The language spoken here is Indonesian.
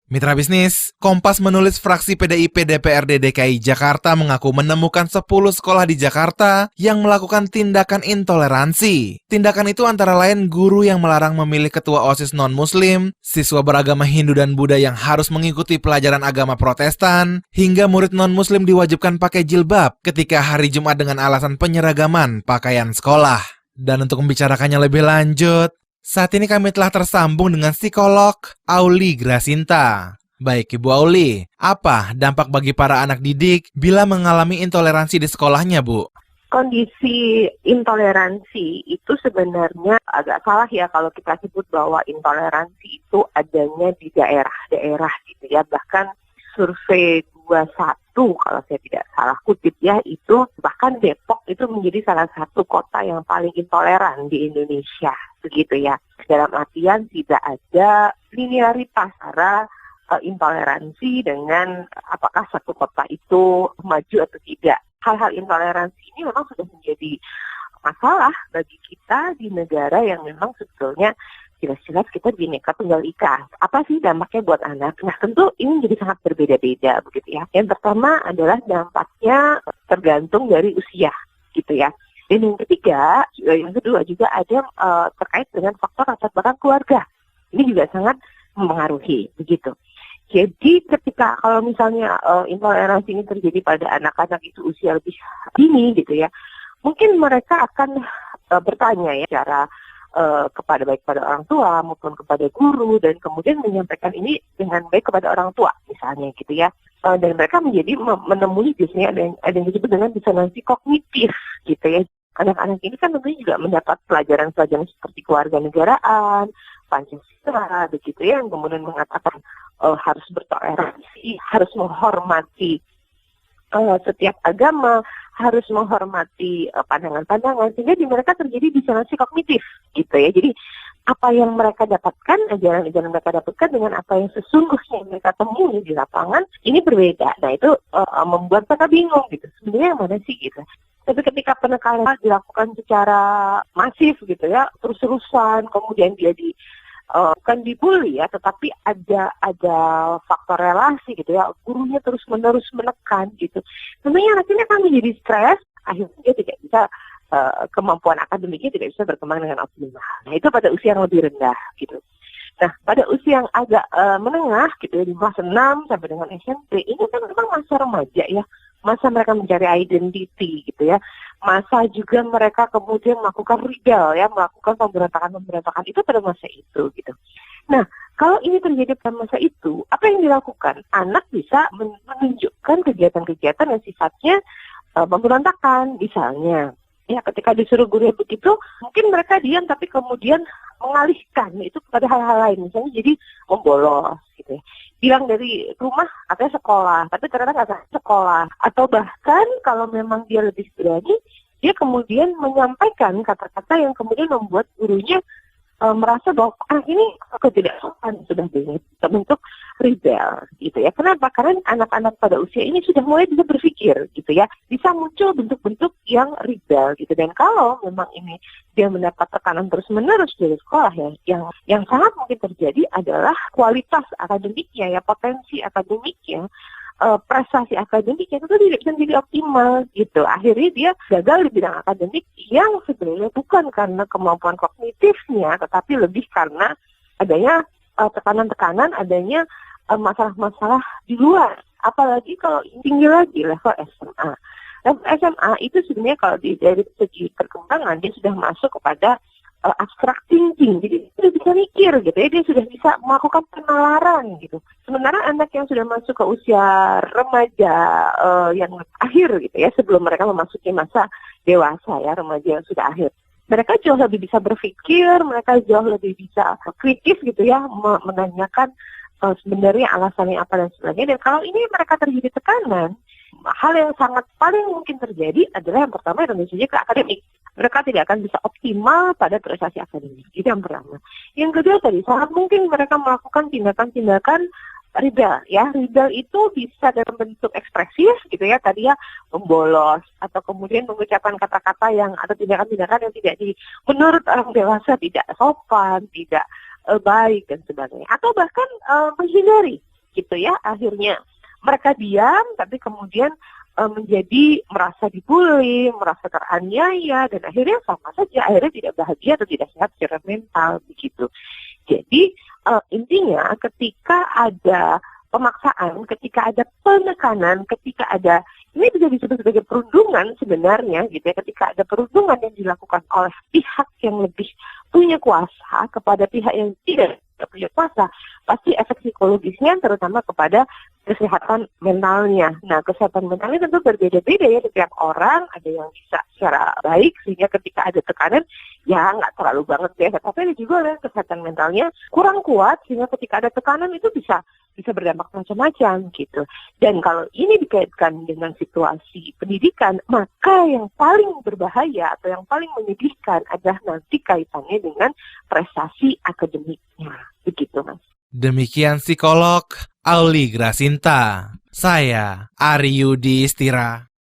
Mitra bisnis, Kompas menulis fraksi PDIP DPRD DKI Jakarta mengaku menemukan 10 sekolah di Jakarta yang melakukan tindakan intoleransi. Tindakan itu antara lain guru yang melarang memilih ketua OSIS non-muslim, siswa beragama Hindu dan Buddha yang harus mengikuti pelajaran agama Protestan, hingga murid non-muslim diwajibkan pakai jilbab ketika hari Jumat dengan alasan penyeragaman pakaian sekolah. Dan untuk membicarakannya lebih lanjut, saat ini kami telah tersambung dengan psikolog Auli Grasinta. Baik Ibu Auli, apa dampak bagi para anak didik bila mengalami intoleransi di sekolahnya, Bu? Kondisi intoleransi itu sebenarnya agak salah ya kalau kita sebut bahwa intoleransi itu adanya di daerah-daerah gitu ya. Bahkan survei 21 kalau saya tidak salah kutip ya, itu bahkan Depok itu menjadi salah satu kota yang paling intoleran di Indonesia begitu ya. Dalam artian tidak ada linearitas antara intoleransi dengan apakah satu kota itu maju atau tidak. Hal-hal intoleransi ini memang sudah menjadi masalah bagi kita di negara yang memang sebetulnya jelas-jelas kita Bhinneka Tunggal Ika. Apa sih dampaknya buat anak? Nah tentu ini jadi sangat berbeda-beda begitu ya. Yang pertama adalah dampaknya tergantung dari usia gitu ya. Dan yang kedua juga ada terkait dengan faktor latar belakang keluarga. Ini juga sangat mempengaruhi begitu. Jadi ketika kalau misalnya intoleransi ini terjadi pada anak-anak itu usia lebih dini gitu ya, mungkin mereka akan bertanya ya secara kepada baik kepada orang tua maupun kepada guru, dan kemudian menyampaikan ini dengan baik kepada orang tua misalnya gitu ya. Dan mereka menjadi menemui biasanya ada yang disebut dengan disonansi kognitif gitu ya. Anak-anak ini kan tentunya juga mendapat pelajaran-pelajaran seperti kewarganegaraan, Pancasila begitu ya, yang kemudian mengatakan harus bertoleransi, harus menghormati setiap agama, harus menghormati pandangan-pandangan, sehingga di mereka terjadi disonansi kognitif gitu ya. Jadi apa yang mereka dapatkan, ajaran-ajaran mereka dapatkan dengan apa yang sesungguhnya mereka temui di lapangan, ini berbeda. Nah itu membuat mereka bingung gitu, sebenarnya yang mana sih gitu. Tapi ketika penekanan dilakukan secara masif gitu ya, terus-terusan, kemudian dia bukan dibully ya, tetapi ada faktor relasi gitu ya, gurunya terus-menerus menekan gitu. Tentunya akhirnya kan menjadi stres, akhirnya dia tidak bisa kemampuan akademiknya tidak bisa berkembang dengan optimal. Nah itu pada usia yang lebih rendah gitu. Nah pada usia yang agak menengah gitu ya, di kelas 6 sampai dengan SMP, ini kan memang masa remaja ya, masa mereka mencari identity gitu ya, masa juga mereka kemudian melakukan rebel ya, melakukan pemberontakan itu pada masa itu gitu. Nah kalau ini terjadi pada masa itu, apa yang dilakukan? Anak bisa menunjukkan kegiatan-kegiatan yang sifatnya pemberontakan misalnya. Ya, ketika disuruh guru begitu, mungkin mereka diam tapi kemudian mengalihkan itu kepada hal-hal lain. Misalnya jadi membolos gitu ya. Bilang dari rumah katanya sekolah, tapi ternyata nggak sekolah. Atau bahkan kalau memang dia lebih berani, dia kemudian menyampaikan kata-kata yang kemudian membuat gurunya merasa bahwa ini tidak sopan, sudah bentuk rebel gitu ya. Kenapa? Karena anak-anak pada usia ini sudah mulai bisa berpikir gitu ya, bisa muncul bentuk-bentuk yang rebel gitu. Dan kalau memang ini dia mendapat tekanan terus-menerus dari sekolah ya, yang sangat mungkin terjadi adalah kualitas akademiknya ya, potensi akademiknya, prestasi akademiknya itu tidak bisa menjadi optimal gitu. Akhirnya dia gagal di bidang akademik yang sebenarnya bukan karena kemampuan kognitifnya, tetapi lebih karena adanya tekanan-tekanan, adanya masalah-masalah di luar. Apalagi kalau tinggi lagi level SMA. Level SMA itu sebenarnya kalau dari segi perkembangan dia sudah masuk kepada abstract thinking, jadi dia sudah bisa mikir gitu ya, dia sudah bisa melakukan penalaran gitu. Sementara anak yang sudah masuk ke usia remaja yang akhir gitu ya, sebelum mereka memasuki masa dewasa ya, remaja yang sudah akhir, mereka jauh lebih bisa berpikir, mereka jauh lebih bisa kritis gitu ya, menanyakan sebenarnya alasannya apa dan sebagainya. Dan kalau ini mereka terjadi tekanan, hal yang sangat paling mungkin terjadi adalah yang pertama tentu saja ke akademik. Mereka tidak akan bisa optimal pada prestasi akademik. Itu yang pertama. Yang kedua tadi, sangat mungkin mereka melakukan tindakan-tindakan rebel. Ya, rebel itu bisa dalam bentuk ekspresif gitu ya. Tadi ya membolos atau kemudian mengucapkan kata-kata yang atau tindakan-tindakan yang tidak menurut orang dewasa tidak sopan, tidak baik dan sebagainya. Atau bahkan menghindari gitu ya. Akhirnya mereka diam, tapi kemudian menjadi merasa dibully, merasa teraniaya, dan akhirnya sama saja, akhirnya tidak bahagia atau tidak sehat secara mental begitu. Jadi intinya ketika ada pemaksaan, ketika ada penekanan, ketika ada, ini bisa disebut sebagai perundungan sebenarnya gitu ya, ketika ada perundungan yang dilakukan oleh pihak yang lebih punya kuasa kepada pihak yang tidak punya kuasa, pasti efek psikologisnya terutama kepada kesehatan mentalnya. Nah, kesehatan mentalnya tentu berbeda-beda ya setiap orang, ada yang bisa secara baik sehingga ketika ada tekanan ya nggak terlalu banget ya, tapi ada juga yang kesehatan mentalnya kurang kuat sehingga ketika ada tekanan itu bisa berdampak macam-macam gitu. Dan kalau ini dikaitkan dengan situasi pendidikan, maka yang paling berbahaya atau yang paling menyedihkan adalah nanti kaitannya dengan prestasi akademiknya. Begitu, Mas. Demikian psikolog Auli Grasinta. Saya Ari Yudi Istira.